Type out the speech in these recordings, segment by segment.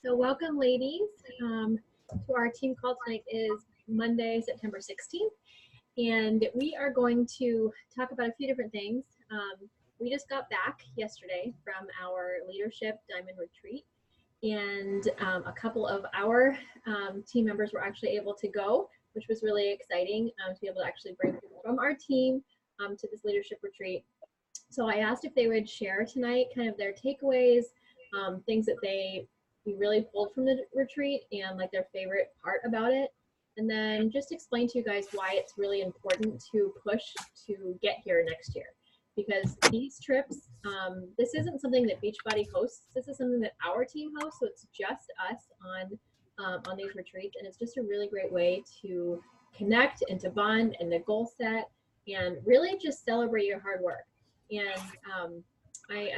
So welcome, ladies. To our team call tonight is Monday, September 16th, and we are going to talk about a few different things. We just got back yesterday from our Leadership Diamond Retreat, and a couple of our team members were actually able to go, which was really exciting to be able to actually bring people from our team to this leadership retreat. So I asked if they would share tonight kind of their takeaways, things that we really pulled from the retreat and like their favorite part about it. And then just explain to you guys why it's really important to push to get here next year. Because these trips, this isn't something that Beachbody hosts. This is something that our team hosts. So it's just us on these retreats. And it's just a really great way to connect and to bond and to goal set and really just celebrate your hard work. And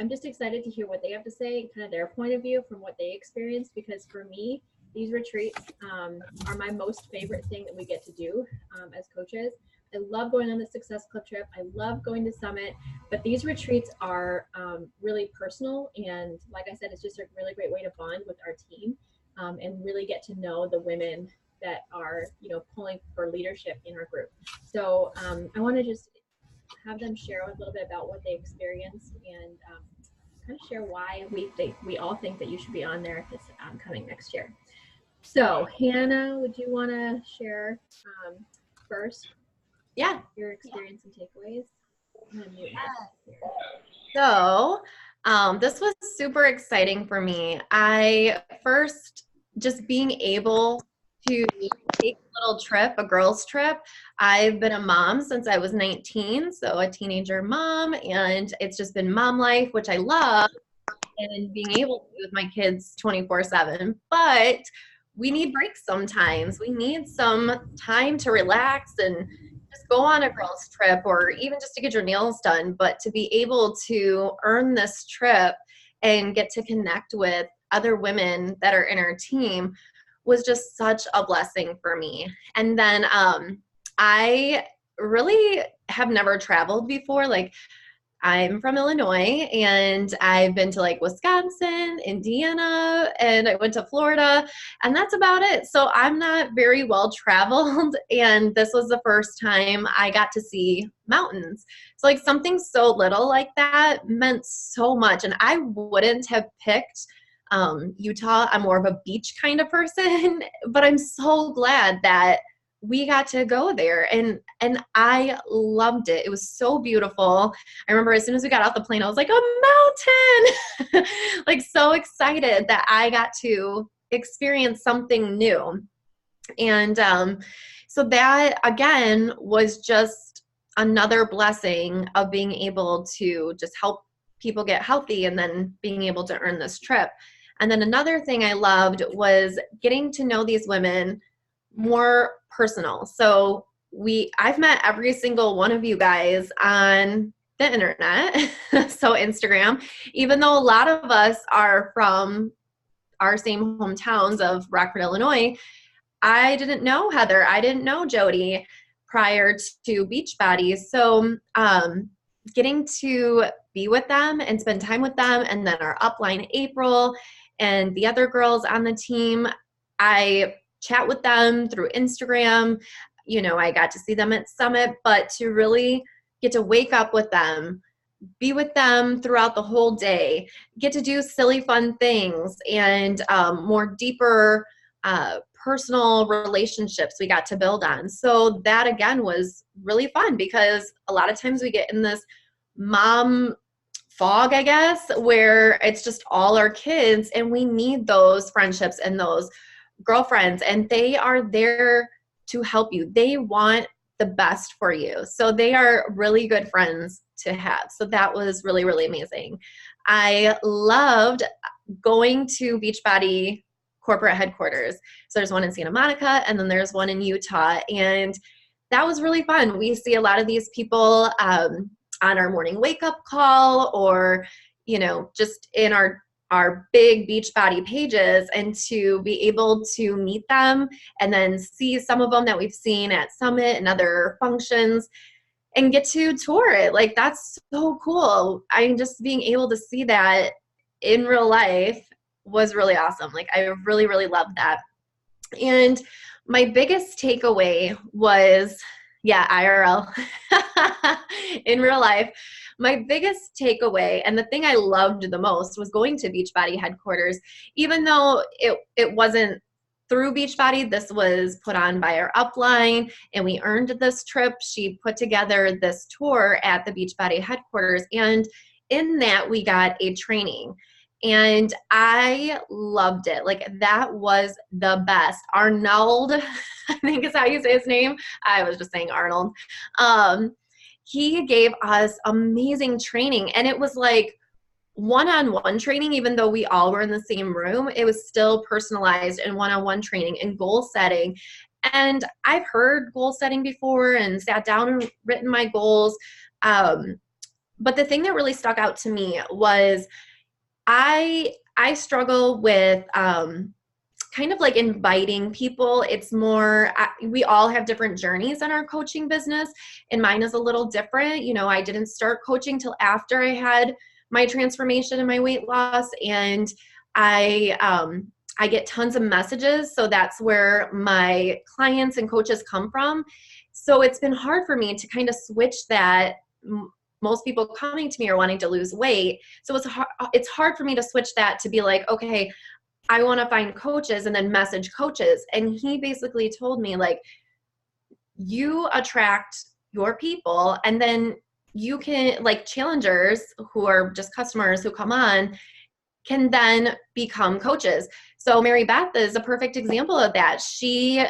I'm just excited to hear what they have to say, kind of their point of view from what they experienced, because for me, these retreats are my most favorite thing that we get to do as coaches. I love going on the Success Club trip. I love going to Summit, but these retreats are really personal. And like I said, it's just a really great way to bond with our team and really get to know the women that are, pulling for leadership in our group. So I want to just have them share a little bit about what they experienced and kind of share why we all think that you should be on there this coming next year. So Hannah, would you want to share first? Yeah. Your experience and takeaways. So this was super exciting for me. I first just being able to take a little trip, a girls' trip. I've been a mom since I was 19, so a teenager mom, and it's just been mom life, which I love, and being able to be with my kids 24/7. But we need breaks sometimes. We need some time to relax and just go on a girls' trip or even just to get your nails done. But to be able to earn this trip and get to connect with other women that are in our team was just such a blessing for me. And then I really have never traveled before. Like, I'm from Illinois, and I've been to like Wisconsin, Indiana, and I went to Florida, and that's about it. So I'm not very well traveled, and this was the first time I got to see mountains. So like something so little like that meant so much, and I wouldn't have picked Utah. I'm more of a beach kind of person, but I'm so glad that we got to go there, and I loved it. It was so beautiful. I remember as soon as we got off the plane, I was like, a mountain! Like so excited that I got to experience something new. And so that again was just another blessing of being able to just help people get healthy and then being able to earn this trip. And then another thing I loved was getting to know these women more personal. So I've met every single one of you guys on the internet, so Instagram, even though a lot of us are from our same hometowns of Rockford, Illinois. I didn't know Heather. I didn't know Jody prior to Beachbody. So getting to be with them and spend time with them, and then our upline April and the other girls on the team, I chat with them through Instagram. I got to see them at Summit, but to really get to wake up with them, be with them throughout the whole day, get to do silly, fun things, and more deeper personal relationships we got to build on. So that again was really fun, because a lot of times we get in this mom fog, I guess, where it's just all our kids, and we need those friendships and those girlfriends, and they are there to help you. They want the best for you. So they are really good friends to have. So that was really, really amazing. I loved going to Beachbody corporate headquarters. So there's one in Santa Monica, and then there's one in Utah. And that was really fun. We see a lot of these people on our morning wake up call, or, just in our big Beachbody pages, and to be able to meet them and then see some of them that we've seen at Summit and other functions and get to tour it. Like, that's so cool. I mean, just being able to see that in real life was really awesome. Like I really, really loved that. And my biggest takeaway was, yeah, IRL in real life. My biggest takeaway and the thing I loved the most was going to Beachbody headquarters, even though it wasn't through Beachbody. This was put on by our upline and we earned this trip. She put together this tour at the Beachbody headquarters, and in that we got a training. And I loved it. Like that was the best. Arnold, I think is how you say his name. I was just saying Arnold. He gave us amazing training, and it was like one-on-one training. Even though we all were in the same room, it was still personalized and one-on-one training and goal setting. And I've heard goal setting before and sat down and written my goals. But the thing that really stuck out to me was I struggle with kind of like inviting people. It's more, we all have different journeys in our coaching business, and mine is a little different. You know, I didn't start coaching till after I had my transformation and my weight loss, and I get tons of messages. So that's where my clients and coaches come from. So it's been hard for me to kind of switch that. Most people coming to me are wanting to lose weight. So it's hard for me to switch that to be like, okay, I want to find coaches and then message coaches. And he basically told me, like, you attract your people, and then you can, like, challengers who are just customers who come on can then become coaches. So Mary Beth is a perfect example of that. She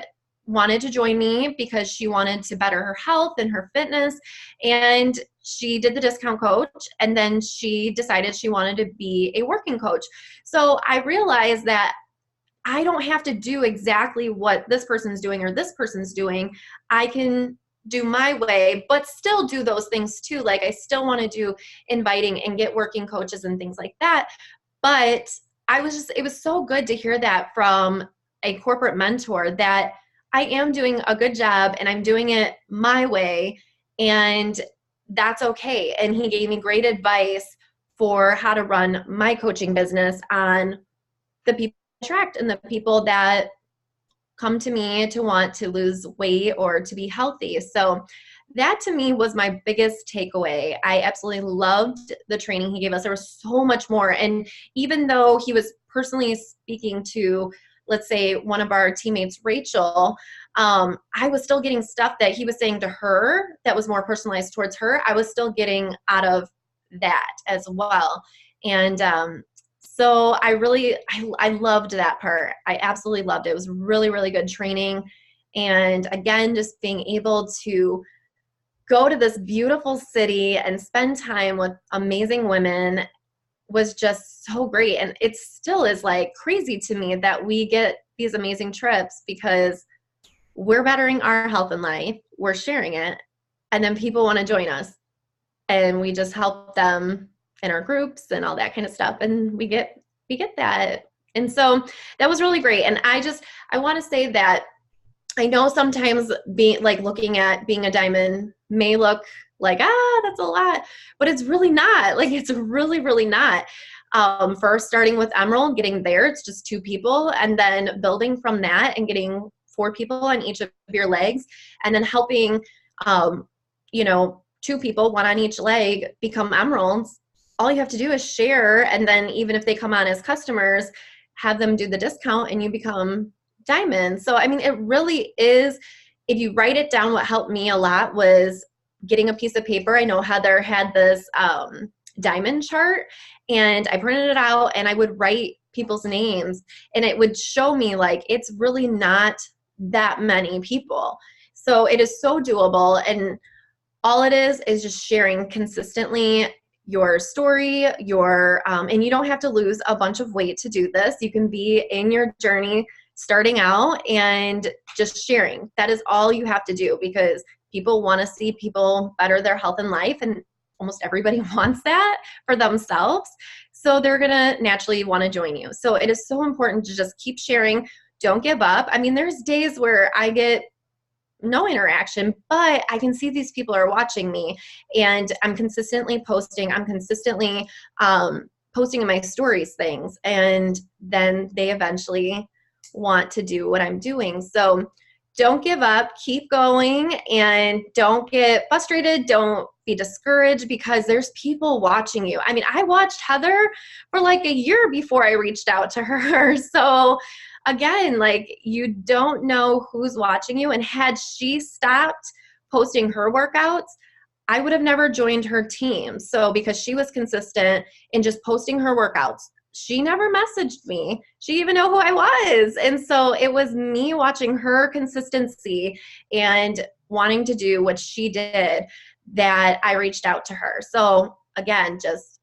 wanted to join me because she wanted to better her health and her fitness, and she did the discount coach, and then she decided she wanted to be a working coach. So I realized that I don't have to do exactly what this person's doing or this person's doing. I can do my way, but still do those things too. Like I still want to do inviting and get working coaches and things like that. But it was so good to hear that from a corporate mentor, that I am doing a good job and I'm doing it my way, and that's okay. And he gave me great advice for how to run my coaching business on the people I attract and the people that come to me to want to lose weight or to be healthy. So that to me was my biggest takeaway. I absolutely loved the training he gave us. There was so much more. And even though he was personally speaking to, let's say, one of our teammates, Rachel, I was still getting stuff that he was saying to her that was more personalized towards her. I was still getting out of that as well. And so I loved that part. I absolutely loved it. It was really, really good training. And again, just being able to go to this beautiful city and spend time with amazing women was just so great. And it still is like crazy to me that we get these amazing trips because we're bettering our health and life, we're sharing it, and then people want to join us, and we just help them in our groups and all that kind of stuff, and we get that. And so that was really great. And I want to say that I know sometimes looking at being a diamond may look like, that's a lot, but it's really not. Like, it's really, really not. First, starting with Emerald, getting there, it's just 2 people, and then building from that and getting 4 people on each of your legs, and then helping, 2 people, 1 on each leg, become emeralds. All you have to do is share, and then even if they come on as customers, have them do the discount and you become diamonds. So, I mean, it really is, if you write it down, what helped me a lot was getting a piece of paper. I know Heather had this diamond chart, and I printed it out and I would write people's names, and it would show me like it's really not that many people. So it is so doable, and all it is just sharing consistently your story, and you don't have to lose a bunch of weight to do this. You can be in your journey starting out and just sharing. That is all you have to do, because people want to see people better their health and life, and almost everybody wants that for themselves. So they're going to naturally want to join you. So it is so important to just keep sharing. Don't give up. I mean, there's days where I get no interaction, but I can see these people are watching me, and I'm consistently posting. I'm consistently posting in my stories things, and then they eventually want to do what I'm doing. So don't give up, keep going, and don't get frustrated. Don't be discouraged because there's people watching you. I mean, I watched Heather for like a year before I reached out to her. So again, like, you don't know who's watching you. And had she stopped posting her workouts, I would have never joined her team. So because she was consistent in just posting her workouts, she never messaged me. She even know who I was. And so it was me watching her consistency and wanting to do what she did that I reached out to her. So again, just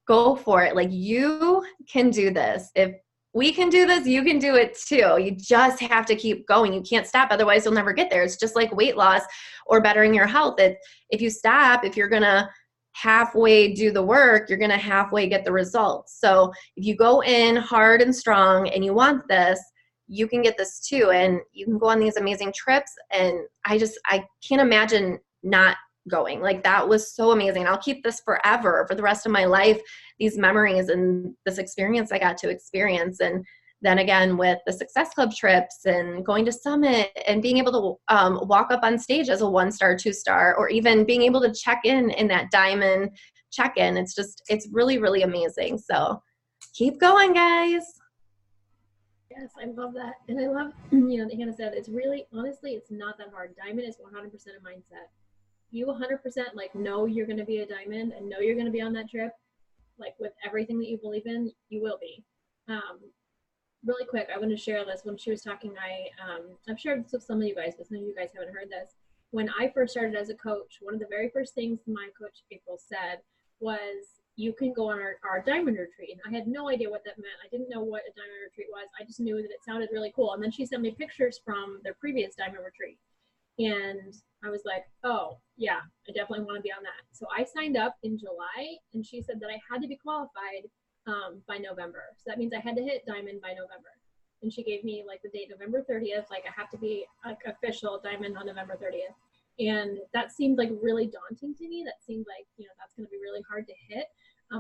go for it. Like, you can do this. If we can do this, you can do it too. You just have to keep going. You can't stop. Otherwise, you'll never get there. It's just like weight loss or bettering your health. If you stop, if you're going to halfway do the work, you're going to halfway get the results. So if you go in hard and strong and you want this, you can get this too. And you can go on these amazing trips. And I can't imagine not going. Like, that was so amazing. I'll keep this forever, for the rest of my life, these memories and this experience I got to experience. And then again, with the Success Club trips and going to Summit and being able to walk up on stage as a 1-star, 2-star, or even being able to check in that diamond check-in. It's really, really amazing. So keep going, guys. Yes, I love that. And I love, Hannah said, it's really, honestly, it's not that hard. Diamond is 100% a mindset. You 100% like know you're going to be a diamond and know you're going to be on that trip, like with everything that you believe in, you will be. Really quick, I want to share this. When she was talking, I've shared this with some of you guys, but some of you guys haven't heard this. When I first started as a coach, one of the very first things my coach April said was, you can go on our diamond retreat. And I had no idea what that meant. I didn't know what a diamond retreat was. I just knew that it sounded really cool. And then she sent me pictures from their previous diamond retreat. And I was like, oh, yeah, I definitely want to be on that. So I signed up in July, and she said that I had to be qualified by November. So that means I had to hit diamond by November. And she gave me like the date, November 30th, like I have to be like official diamond on November 30th. And that seemed like really daunting to me. That seemed like, that's going to be really hard to hit,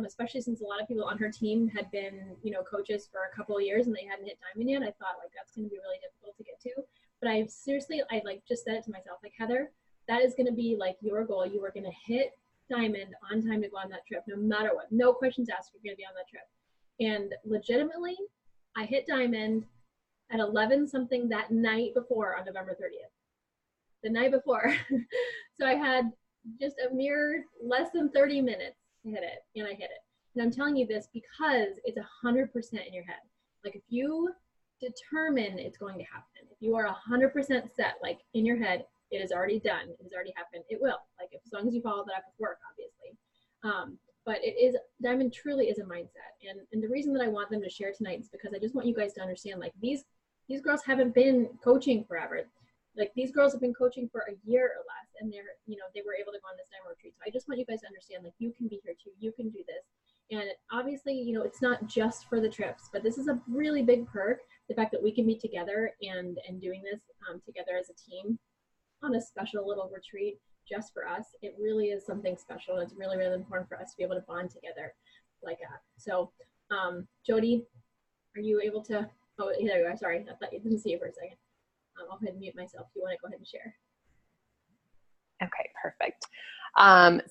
especially since a lot of people on her team had been, coaches for a couple of years and they hadn't hit diamond yet. I thought like that's going to be really difficult to get to. But I like just said it to myself, like, Heather, that is going to be like your goal. You are going to hit diamond on time to go on that trip, no matter what. No questions asked, you're going to be on that trip. And legitimately, I hit diamond at 11 something that night before on November 30th. The night before. So I had just a mere less than 30 minutes to hit it, and I hit it. And I'm telling you this because it's 100% in your head. Like, if you determine it's going to happen, if you are 100% set, like in your head, it is already done, it has already happened, it will. Like, as long as you follow that up with work, obviously. But diamond truly is a mindset. And the reason that I want them to share tonight is because I just want you guys to understand, like, these girls haven't been coaching forever. Like, these girls have been coaching for a year or less, and they were able to go on this diamond retreat. So I just want you guys to understand, like, you can be here too, you can do this. And obviously, it's not just for the trips, but this is a really big perk, the fact that we can be together and doing this together as a team on a special little retreat just for us. It really is something special. It's really, really important for us to be able to bond together like that. So, Jody, are you able to, oh, there you are. Sorry, I thought you didn't see you for a second. I'll go ahead and mute myself if you want to go ahead and share. Okay, perfect.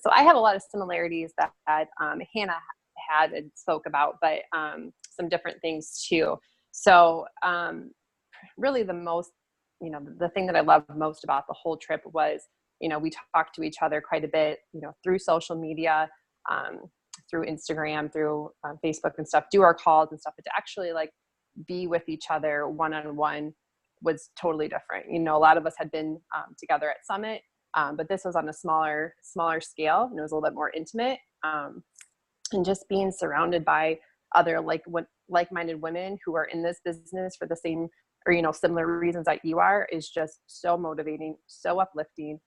So I have a lot of similarities that Hannah had and spoke about, but some different things too. So really the most, the thing that I loved most about the whole trip was, we talked to each other quite a bit, through social media, through Instagram, through Facebook and stuff, do our calls and stuff, but to actually like be with each other one-on-one was totally different. A lot of us had been together at Summit, but this was on a smaller scale, and it was a little bit more intimate. And just being surrounded by other like-minded women who are in this business for the same or similar reasons that you are is just so motivating, so uplifting.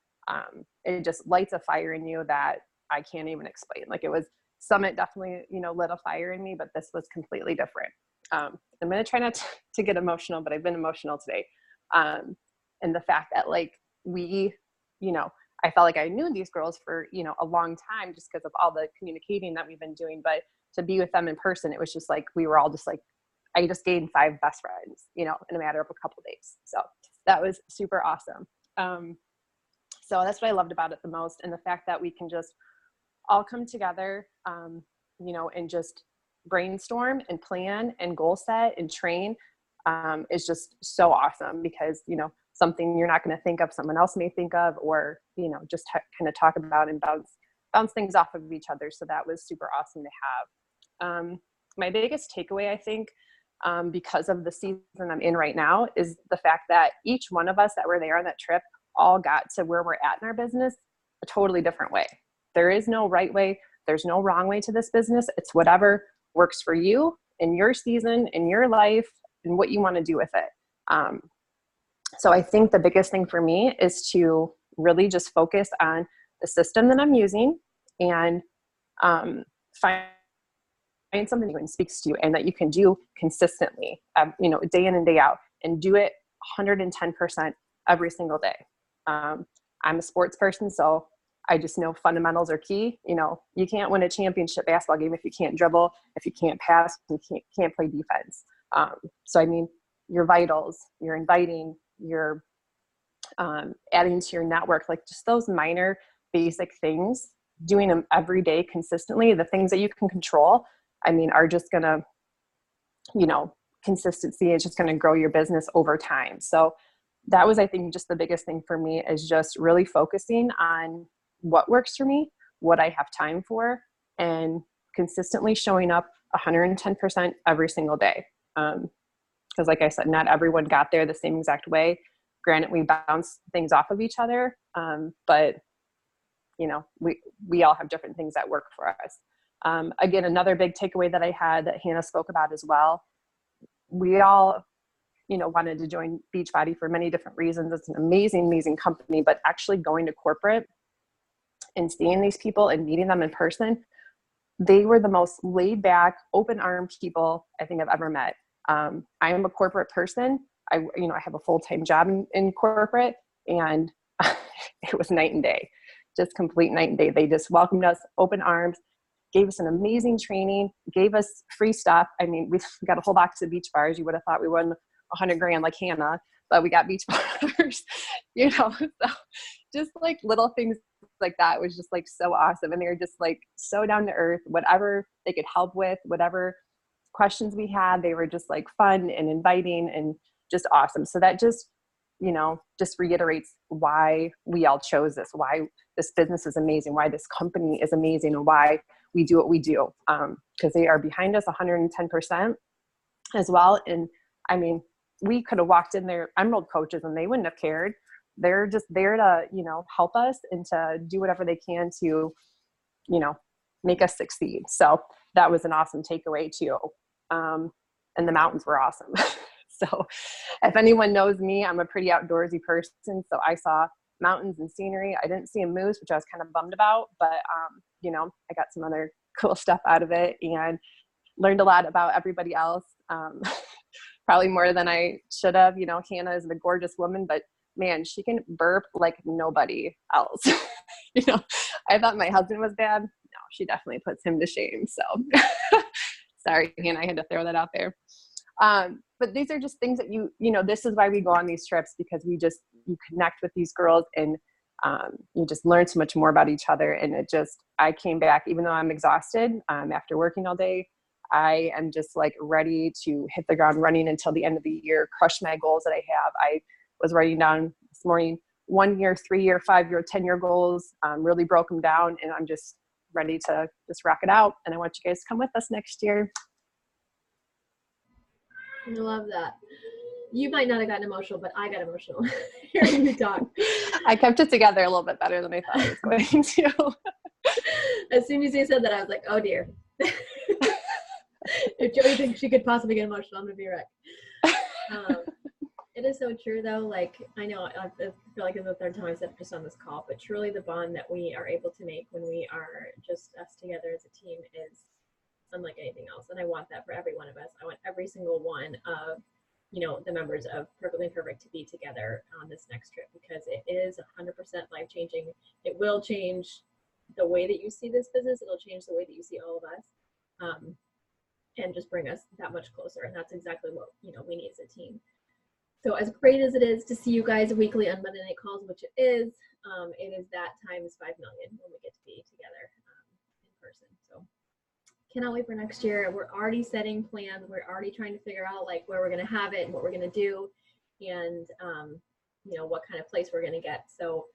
It just lights a fire in you that I can't even explain. Like, it was Summit definitely lit a fire in me, but this was completely different. I'm going to try not to get emotional, but I've been emotional today. And the fact that like we, I felt like I knew these girls for, a long time just because of all the communicating that we've been doing, but to be with them in person, it was just like, we were all just like, I just gained 5 best friends, you know, in a matter of a couple of days. So that was super awesome. So that's what I loved about it the most. And the fact that we can just all come together, you know, and just brainstorm and plan and goal set and train is just so awesome, because, you know, something you're not going to think of, someone else may think of, or, you know, just kind of talk about and bounce things off of each other. So that was super awesome to have. My biggest takeaway, I think, because of the season I'm in right now, is the fact that each one of us that were there on that trip all got to where we're at in our business a totally different way. There is no right way. There's no wrong way to this business. It's whatever works for you in your season, in your life, and what you want to do with it. So I think the biggest thing for me is to really just focus on the system that I'm using, and find something that speaks to you and that you can do consistently, you know, day in and day out, and do it 110% every single day. I'm a sports person, so I just know fundamentals are key. You know, you can't win a championship basketball game if you can't dribble, if you can't pass, you can't play defense. So I mean, your vitals, your inviting, your adding to your network, like just those minor basic things, doing them every day consistently, the things that you can control, I mean, are just gonna, you know, consistency is just gonna grow your business over time. So that was, I think, just the biggest thing for me, is just really focusing on what works for me, what I have time for, and consistently showing up 110% every single day. Because like I said, not everyone got there the same exact way. Granted, we bounce things off of each other, but you know, we all have different things that work for us. Again, another big takeaway that I had that Hannah spoke about as well, we all, you know, wanted to join Beachbody for many different reasons. It's an amazing, amazing company, but actually going to corporate and seeing these people and meeting them in person, they were the most laid back, open armed people I think I've ever met. I am a corporate person. I have a full-time job in corporate, and it was night and day, just complete night and day. They just welcomed us open arms, gave us an amazing training, gave us free stuff. I mean, we got a whole box of beach bars. You would have thought we won 100 grand like Hannah, but we got beach bars, you know, so just like little things like that was just like so awesome. And they were just like so down to earth, whatever they could help with, whatever questions we had, they were just like fun and inviting and just awesome. So that just, you know, just reiterates why we all chose this, why this business is amazing, why this company is amazing, and why we do what we do. Because they are behind us 110% as well. And I mean, we could have walked in there Emerald coaches and they wouldn't have cared. They're just there to, you know, help us and to do whatever they can to, you know, make us succeed. So that was an awesome takeaway too. And the mountains were awesome. So if anyone knows me, I'm a pretty outdoorsy person. So I saw mountains and scenery. I didn't see a moose, which I was kind of bummed about, but, you know, I got some other cool stuff out of it and learned a lot about everybody else. Probably more than I should have. You know, Hannah is a gorgeous woman, but man, she can burp like nobody else. You know, I thought my husband was bad. No, she definitely puts him to shame. So sorry, Hannah, I had to throw that out there. But these are just things that you know, this is why we go on these trips, because you connect with these girls and you just learn so much more about each other. And I came back, even though I'm exhausted after working all day, I am just like ready to hit the ground running until the end of the year, crush my goals that I have. I was writing down this morning 1 year, 3 year, 5 year, 10 year goals, really broke them down, and I'm just ready to just rock it out. And I want you guys to come with us next year. I love that. You might not have gotten emotional, but I got emotional hearing you talk. I kept it together a little bit better than I thought I was going to. As soon as you said that, I was like, oh dear. If Joey thinks she could possibly get emotional, I'm going to be a wreck. It is so true, though. Like, I know I feel like it's the third time I've said just on this call, but truly the bond that we are able to make when we are just us together as a team is unlike anything else. And I want that for every one of us. I want every single one of, you know, the members of Perfectly Imperfect to be together on this next trip, because it is 100% life-changing. It will change the way that you see this business. It'll change the way that you see all of us. and just bring us that much closer. And that's exactly what, you know, we need as a team. So as great as it is to see you guys weekly on Monday Night Calls, which it is that times 5 million when we get to be together in person. So cannot wait for next year. We're already setting plans. We're already trying to figure out like where we're going to have it and what we're going to do, and you know, what kind of place we're going to get. So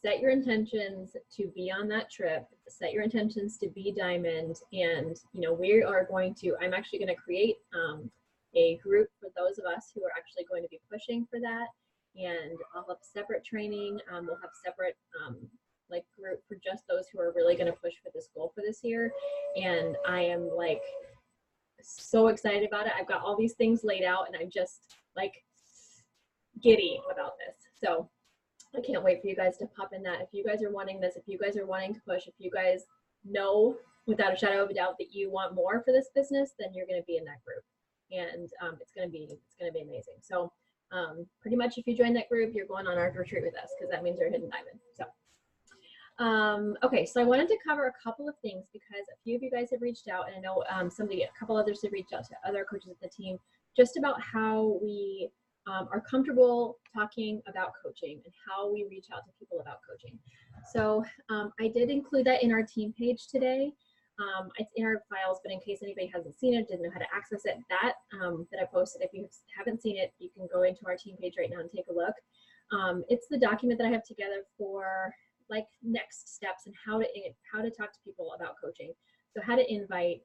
set your intentions to be on that trip. Set your intentions to be Diamond, and you know, we are going to. I'm actually going to create a group for those of us who are actually going to be pushing for that, and I'll have separate training. We'll have separate like group for just those who are really going to push for this goal for this year. And I am like so excited about it. I've got all these things laid out and I'm just like giddy about this. So I can't wait for you guys to pop in that. If you guys are wanting this, if you guys are wanting to push, if you guys know without a shadow of a doubt that you want more for this business, then you're going to be in that group, and it's going to be amazing. So pretty much if you join that group, you're going on our retreat with us, because that means you're a hidden diamond. So okay, so I wanted to cover a couple of things because a few of you guys have reached out, and I know a couple others have reached out to other coaches of the team just about how we are comfortable talking about coaching and how we reach out to people about coaching. So I did include that in our team page today. It's in our files, but in case anybody hasn't seen it, didn't know how to access it, that I posted, if you haven't seen it, you can go into our team page right now and take a look. It's the document that I have together for like next steps and how to talk to people about coaching. So how to invite,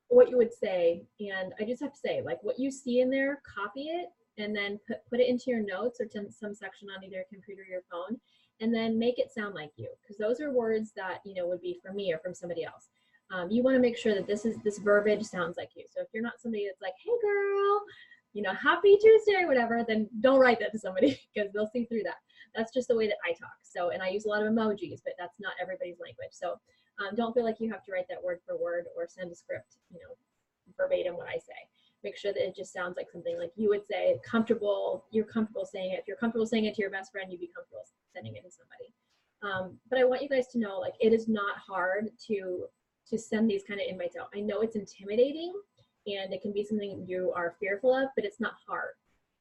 what you would say, and I just have to say, like, what you see in there, copy it and then put it into your notes or to some section on either your computer or your phone, and then make it sound like you, because those are words that, you know, would be from me or from somebody else. You want to make sure that this verbiage sounds like you. So if you're not somebody that's like, hey girl, you know, happy Tuesday or whatever, then don't write that to somebody because they'll see through that. That's just the way that I talk. So, and I use a lot of emojis, but that's not everybody's language. So don't feel like you have to write that word for word or send a script, you know, verbatim what I say. Make sure that it just sounds like something like you would say, comfortable, you're comfortable saying it. If you're comfortable saying it to your best friend, you'd be comfortable sending it to somebody. But I want you guys to know, like, it is not hard to send these kind of invites out. I know it's intimidating and it can be something you are fearful of, but it's not hard.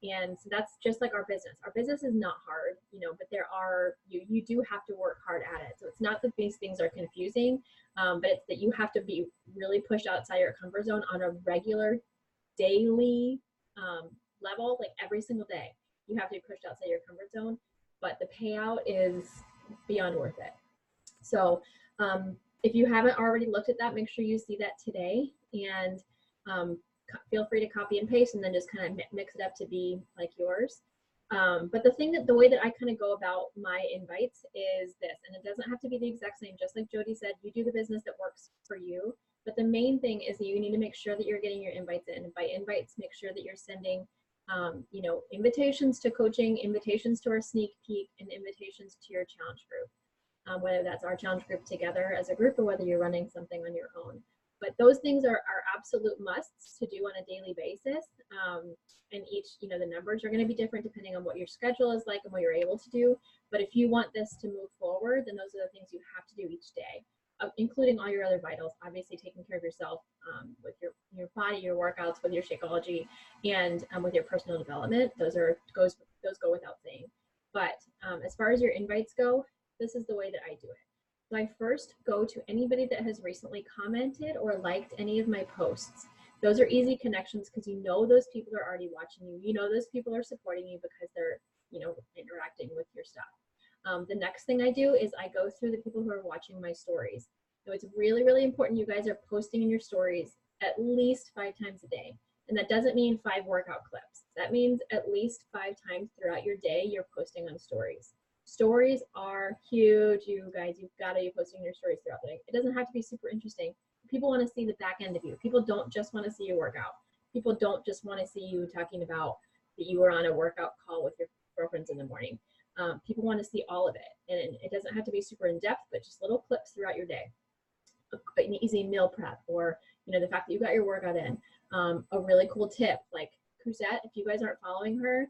And so that's just like our business. Our business is not hard, you know, but there are, you do have to work hard at it. So it's not that these things are confusing, but it's that you have to be really pushed outside your comfort zone on a regular daily level, like every single day. You have to be pushed outside your comfort zone, but the payout is beyond worth it. So if you haven't already looked at that, make sure you see that today, and feel free to copy and paste and then just kind of mix it up to be like yours. But the way that I kind of go about my invites is this, and it doesn't have to be the exact same. Just like Jody said, you do the business that works for you. But the main thing is that you need to make sure that you're getting your invites in. And by invites, make sure that you're sending, you know, invitations to coaching, invitations to our sneak peek, and invitations to your challenge group. Whether that's our challenge group together as a group or whether you're running something on your own. But those things are absolute musts to do on a daily basis. And each, you know, the numbers are going to be different depending on what your schedule is like and what you're able to do. But if you want this to move forward, then those are the things you have to do each day, including all your other vitals. Obviously, taking care of yourself with your body, your workouts, with your Shakeology, and with your personal development. Those go without saying. But as far as your invites go, this is the way that I do it. So I first go to anybody that has recently commented or liked any of my posts. Those are easy connections because you know those people are already watching you. You know those people are supporting you because they're, you know, interacting with your stuff. The next thing I do is I go through the people who are watching my stories. So it's really, really important you guys are posting in your stories at least 5 times a day. And that doesn't mean 5 workout clips. That means at least 5 times throughout your day you're posting on stories. Stories are huge, you guys. You've got to be posting your stories throughout the day. It doesn't have to be super interesting. People want to see the back end of you. People don't just want to see your workout. People don't just want to see you talking about that you were on a workout call with your girlfriends in the morning. People want to see all of it. And it doesn't have to be super in depth, but just little clips throughout your day. An easy meal prep, or, you know, the fact that you got your workout in. A really cool tip, like Cruzette, if you guys aren't following her,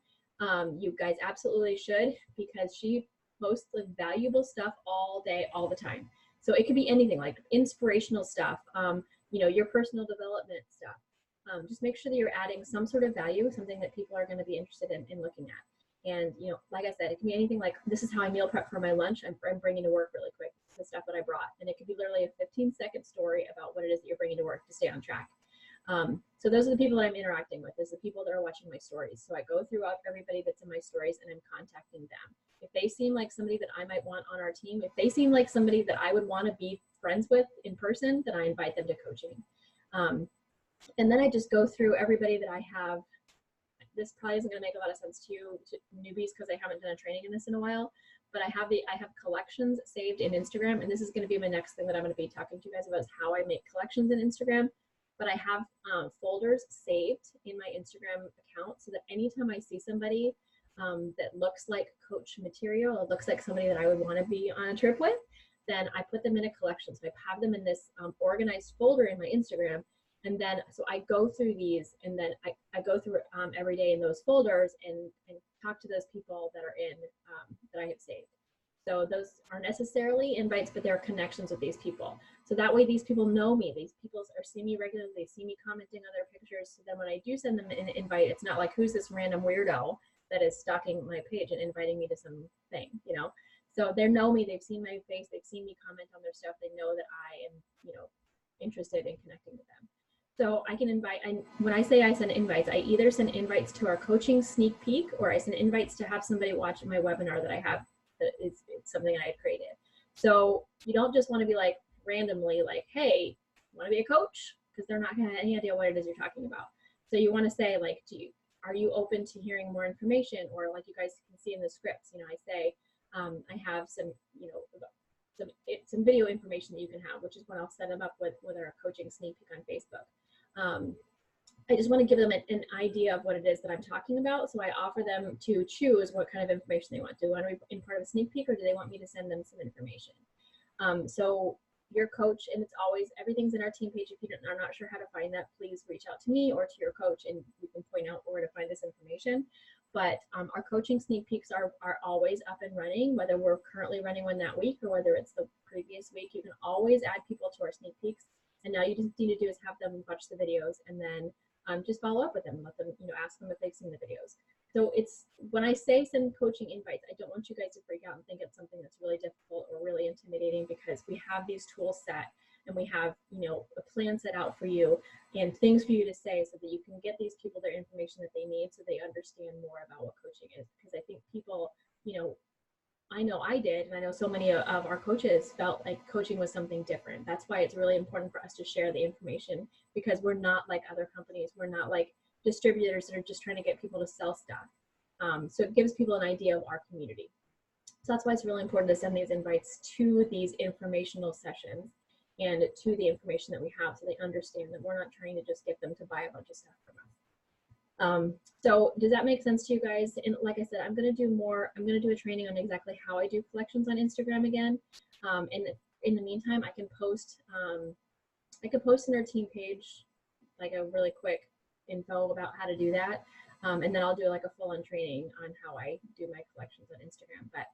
you guys absolutely should, because she posts like valuable stuff all day, all the time. So it could be anything, like inspirational stuff, your personal development stuff. Just make sure that you're adding some sort of value, something that people are going to be interested in looking at. And, like I said, it can be anything like, this is how I meal prep for my lunch. I'm bringing to work really quick the stuff that I brought. And it could be literally a 15-second story about what it is that you're bringing to work to stay on track. So those are the people that I'm interacting with, is the people that are watching my stories. So I go through everybody that's in my stories and I'm contacting them. If they seem like somebody that I might want on our team, if they seem like somebody that I would want to be friends with in person, then I invite them to coaching. And then I just go through everybody that I have. This probably isn't going to make a lot of sense to you, to newbies, because I haven't done a training in this in a while. But I have collections saved in Instagram, and this is going to be my next thing that I'm going to be talking to you guys about, is how I make collections in Instagram. But I have folders saved in my Instagram account, so that anytime I see somebody that looks like coach material, or looks like somebody that I would want to be on a trip with, then I put them in a collection. So I have them in this organized folder in my Instagram. And then, so I go through these, and then I go through every day in those folders and talk to those people that are in, that I have saved. So those aren't necessarily invites, but they're connections with these people. So that way these people know me. These people are seeing me regularly. They see me commenting on their pictures. So then when I do send them an invite, it's not like, who's this random weirdo that is stalking my page and inviting me to something, So they know me. They've seen my face. They've seen me comment on their stuff. They know that I am, interested in connecting with them. So I can invite, when I say I send invites, I either send invites to our coaching sneak peek, or I send invites to have somebody watch my webinar that I have, that it's something I had created. So you don't just want to be like randomly like, hey, want to be a coach? Because they're not going to have any idea what it is you're talking about. So you want to say like, are you open to hearing more information? Or like you guys can see in the scripts, I say, I have some, some video information that you can have, which is when I'll set them up with our coaching sneak peek on Facebook. I just want to give them an idea of what it is that I'm talking about. So I offer them to choose what kind of information they want. Do they want to be in part of a sneak peek, or do they want me to send them some information? So your coach, and it's always, everything's in our team page. If you are not sure how to find that, please reach out to me or to your coach, and you can point out where to find this information. But our coaching sneak peeks are always up and running, whether we're currently running one that week or whether it's the previous week. You can always add people to our sneak peeks. And now you just need to do is have them watch the videos, and then just follow up with them, let them, ask them if they've seen the videos. So it's, when I say send coaching invites, I don't want you guys to freak out and think it's something that's really difficult or really intimidating, because we have these tools set, and we have, a plan set out for you and things for you to say, so that you can get these people their information that they need, so they understand more about what coaching is. Because I think people, I know I did, and I know so many of our coaches felt like coaching was something different. That's why it's really important for us to share the information, because we're not like other companies. We're not like distributors that are just trying to get people to sell stuff. So it gives people an idea of our community. So that's why it's really important to send these invites to these informational sessions and to the information that we have, so they understand that we're not trying to just get them to buy a bunch of stuff from us. So does that make sense to you guys? And like I said, I'm going to do a training on exactly how I do collections on Instagram again. And in the meantime, I can post in our team page, like a really quick info about how to do that. And then I'll do like a full-on training on how I do my collections on Instagram. But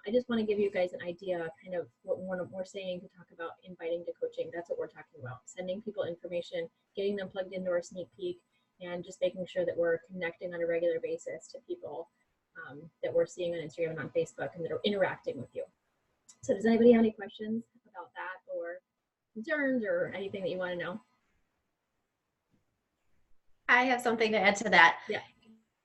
I just want to give you guys an idea, kind of what we're saying to talk about inviting to coaching. That's what we're talking about. Sending people information, getting them plugged into our sneak peek, and just making sure that we're connecting on a regular basis to people that we're seeing on Instagram and on Facebook, and that are interacting with you. So does anybody have any questions about that, or concerns, or anything that you want to know? I have something to add to that. Yeah.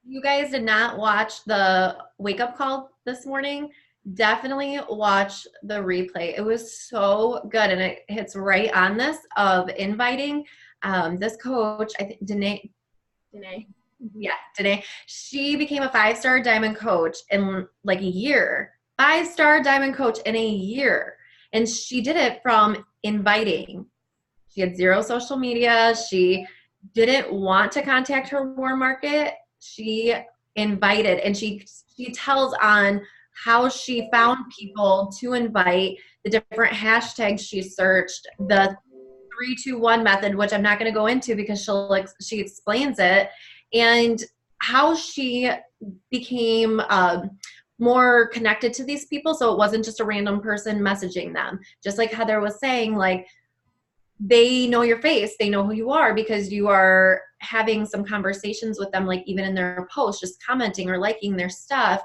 You guys did not watch the wake up call this morning, definitely watch the replay. It was so good, and it hits right on this of inviting. This coach, I think Danae. Yeah, Danae. She became a 5-star diamond coach in like a year. 5-star diamond coach in a year. And she did it from inviting. She had 0 social media. She didn't want to contact her warm market. She invited, and she tells on how she found people to invite, the different hashtags she searched, the 3-2-1 method, which I'm not going to go into because she explains it, and how she became more connected to these people. So it wasn't just a random person messaging them. Just like Heather was saying, like, they know your face, they know who you are because you are having some conversations with them, like even in their posts, just commenting or liking their stuff.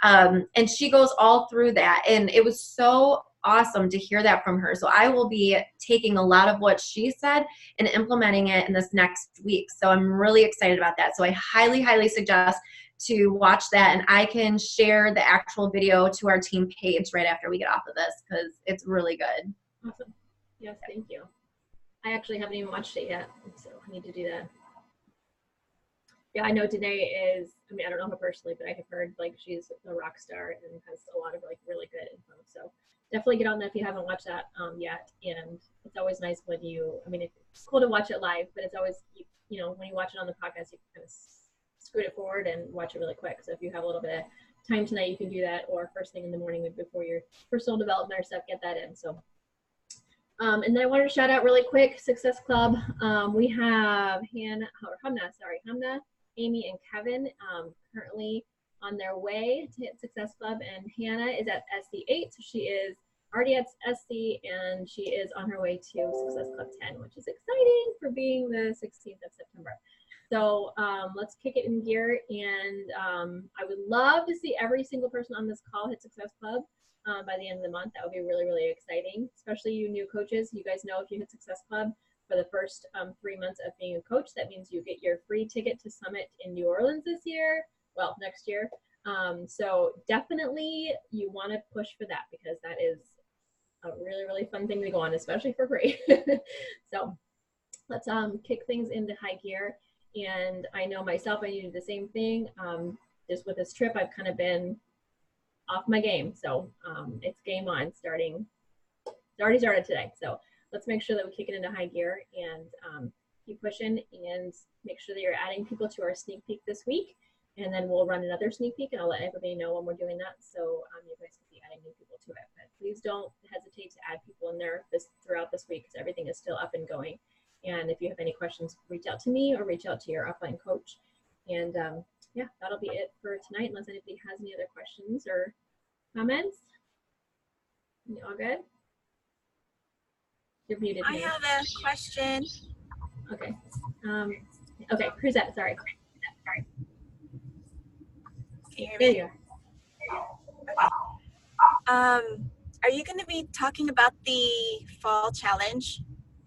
And she goes all through that. And it was so awesome to hear that from her. So I will be taking a lot of what she said and implementing it in this next week. So I'm really excited about that. So I highly, highly suggest to watch that, and I can share the actual video to our team page right after we get off of this because it's really good. Awesome. Yes, thank you. I actually haven't even watched it yet, so I need to do that. Yeah, I know Danae is, I mean, I don't know her personally, but I have heard like she's a rock star and has a lot of like really good info. So definitely get on that if you haven't watched that yet. And it's always nice when you, I mean, it's cool to watch it live, but it's always, you know, when you watch it on the podcast, you can kind of scoot it forward and watch it really quick. So if you have a little bit of time tonight, you can do that, or first thing in the morning before your personal development or stuff, get that in. So and then I wanted to shout out really quick Success Club. We have Hamna, Amy, and Kevin currently on their way to hit Success Club, and Hannah is at SC8, so she is already at SC, and she is on her way to Success Club 10, which is exciting for being the 16th of September. So let's kick it in gear, and I would love to see every single person on this call hit Success Club by the end of the month. That would be really, really exciting, especially you new coaches. You guys know if you hit Success Club for the first 3 months of being a coach, that means you get your free ticket to Summit in New Orleans this year, well, next year. So definitely you want to push for that because that is a really, really fun thing to go on, especially for free. So let's kick things into high gear. And I know myself, I need to do the same thing. Just with this trip, I've kind of been off my game. So it's game on starting. It already started today. So let's make sure that we kick it into high gear and keep pushing and make sure that you're adding people to our sneak peek this week. And then we'll run another sneak peek and I'll let everybody know when we're doing that. So you guys can be adding new people to it. But please don't hesitate to add people in there throughout this week because everything is still up and going. And if you have any questions, reach out to me or reach out to your offline coach. And yeah, that'll be it for tonight, unless anybody has any other questions or comments. You all good? You're muted. I have a question. Okay. Okay, Cruzette, sorry. Can you hear There me? you are. Are you going to be talking about the fall challenge?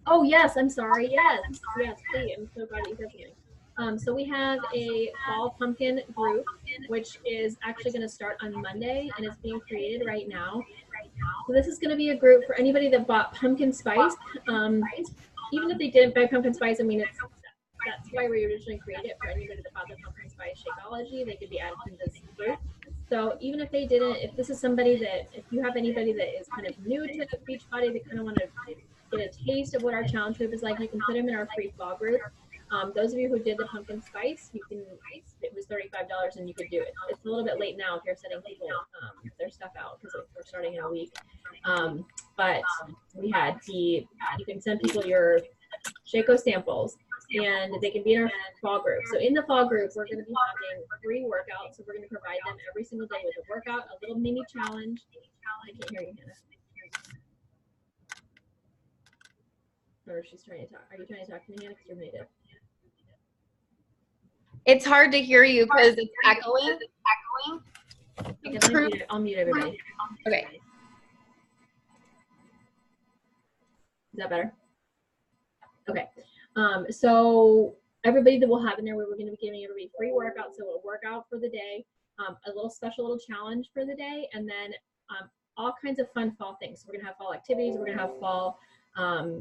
Oh, yes, I'm sorry. Yes, please. I'm so glad that you said something. So we have a fall pumpkin group, which is actually going to start on Monday, and it's being created right now. So this is going to be a group for anybody that bought pumpkin spice. Even if they didn't buy pumpkin spice, I mean, that's why we originally created it, for anybody that bought the pumpkin spice Shakeology, they could be added to this group. So even if they didn't, if this is somebody that, if you have anybody that is kind of new to Beachbody, that kind of want to get a taste of what our challenge group is like, you can put them in our free fall group. Those of you who did the pumpkin spice, you can, it was $35 and you could do it. It's a little bit late now if you're setting people their stuff out because we're starting in a week. But we had you can send people your Shako samples and they can be in our fall group. So in the fall group, we're going to be having free workouts. So we're going to provide them every single day with a workout, a little mini challenge. I can't hear you, Hannah. Or she's trying to talk. Are you trying to talk to me, Hannah? Because you're muted. It's hard to hear you because it's echoing. Okay, I'll mute everybody. Okay. Is that better? Okay. So everybody that we'll have in there, we're going to be giving everybody free workout. So a workout for the day, a little special little challenge for the day, and then all kinds of fun fall things. So we're going to have fall activities. We're going to have fall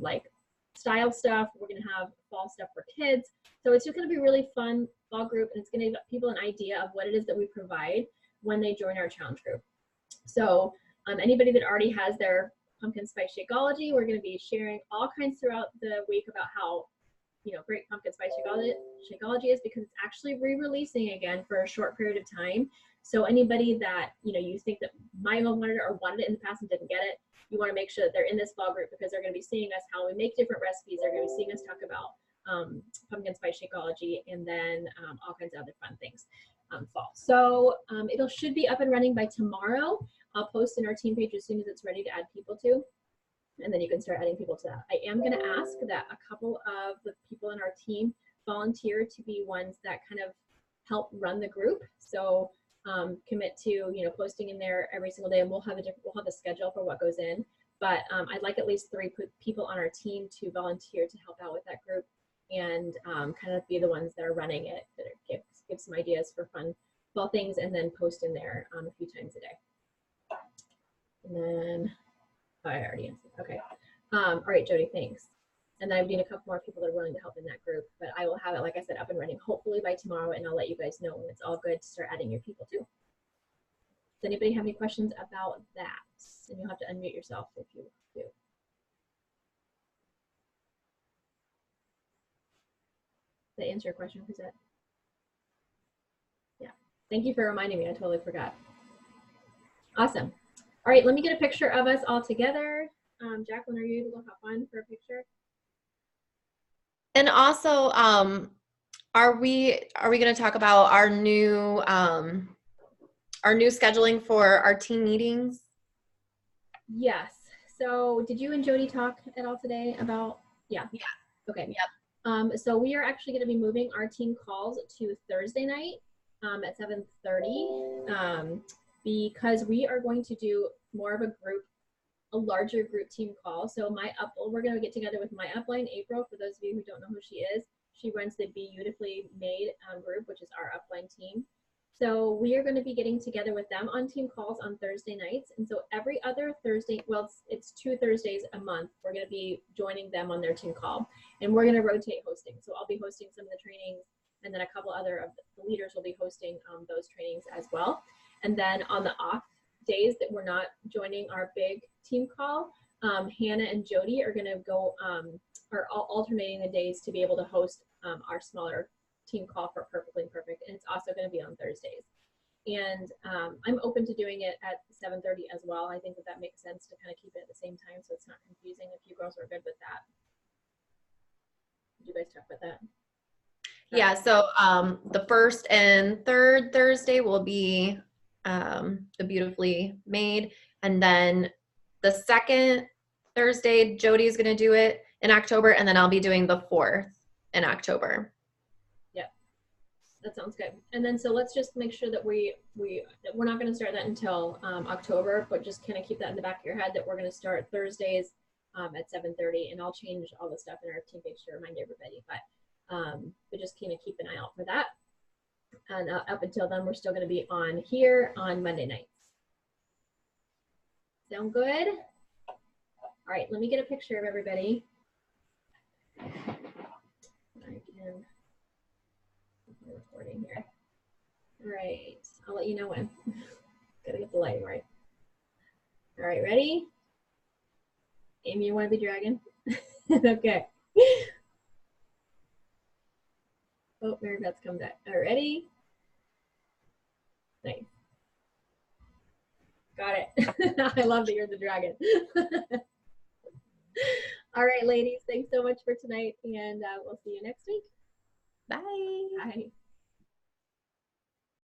like style stuff. We're going to have fall stuff for kids. So it's just going to be really fun fall group, and it's going to give people an idea of what it is that we provide when they join our challenge group. So anybody that already has their pumpkin spice Shakeology, we're going to be sharing all kinds throughout the week about how great pumpkin spice Shakeology is, because it's actually re-releasing again for a short period of time. So anybody that you think that might have wanted it or wanted it in the past and didn't get it, you want to make sure that they're in this fall group, because they're going to be seeing us how we make different recipes. They're going to be seeing us talk about pumpkin spice Shakeology, and then all kinds of other fun things fall. So it should be up and running by tomorrow. I'll post in our team page as soon as it's ready to add people to. and then you can start adding people to that. I am going to ask that a couple of the people in our team volunteer to be ones that kind of help run the group. So commit to, you know, posting in there every single day, and we'll have a schedule for what goes in. But I'd like at least 3 people on our team to volunteer to help out with that group and kind of be the ones that are running it, that give some ideas for fun things, and then post in there a few times a day. And then, oh, I already answered. Okay. All right, Jody, thanks. And then I need a couple more people that are willing to help in that group, but I will have it, like I said, up and running hopefully by tomorrow, and I'll let you guys know when it's all good to start adding your people too. Does anybody have any questions about that? And you'll have to unmute yourself if you do. Did I answer your question, Chrisette? Yeah. Thank you for reminding me. I totally forgot. Awesome. All right, let me get a picture of us all together. Jacqueline, are you able to hop on for a picture? And also, are we going to talk about our new scheduling for our team meetings? Yes. So did you and Jody talk at all today about? Yeah. Okay. Yep. So we are actually going to be moving our team calls to Thursday night at 7:30 because we are going to do more of a larger group team call. So we're going to get together with my upline, April. For those of you who don't know who she is, she runs the Beautifully Made group, which is our upline team. So we are going to be getting together with them on team calls on Thursday nights. And so every other Thursday, well, it's 2 Thursdays a month, we're going to be joining them on their team call. And we're going to rotate hosting. So I'll be hosting some of the trainings, and then a couple other of the leaders will be hosting those trainings as well. And then on the off days that we're not joining our big team call, Hannah and Jody are going to go, are alternating the days to be able to host our smaller team call for Perfectly Imperfect, and it's also going to be on Thursdays. And I'm open to doing it at 7:30 as well. I think that makes sense to kind of keep it at the same time so it's not confusing, if you girls are good with that. Did you guys talk about that? Yeah, so the first and third Thursday will be the Beautifully Made, and then the second Thursday, Jody is going to do it in October, and then I'll be doing the 4th in October. That sounds good. And then so let's just make sure that we're not going to start that until October, but just kind of keep that in the back of your head that we're going to start Thursdays at 7:30, and I'll change all the stuff in our team page to remind everybody. But just kind of keep an eye out for that. And up until then, we're still going to be on here on Monday nights. Sound good? All right, let me get a picture of everybody. Recording here. All right, I'll let you know when. Gotta get the lighting right. All right, ready? Amy, you want to be dragon? Okay. Oh, Mary Beth's come back. All right, ready? Nice. Got it. I love that you're the dragon. All right, ladies, thanks so much for tonight, and we'll see you next week. Bye. Bye.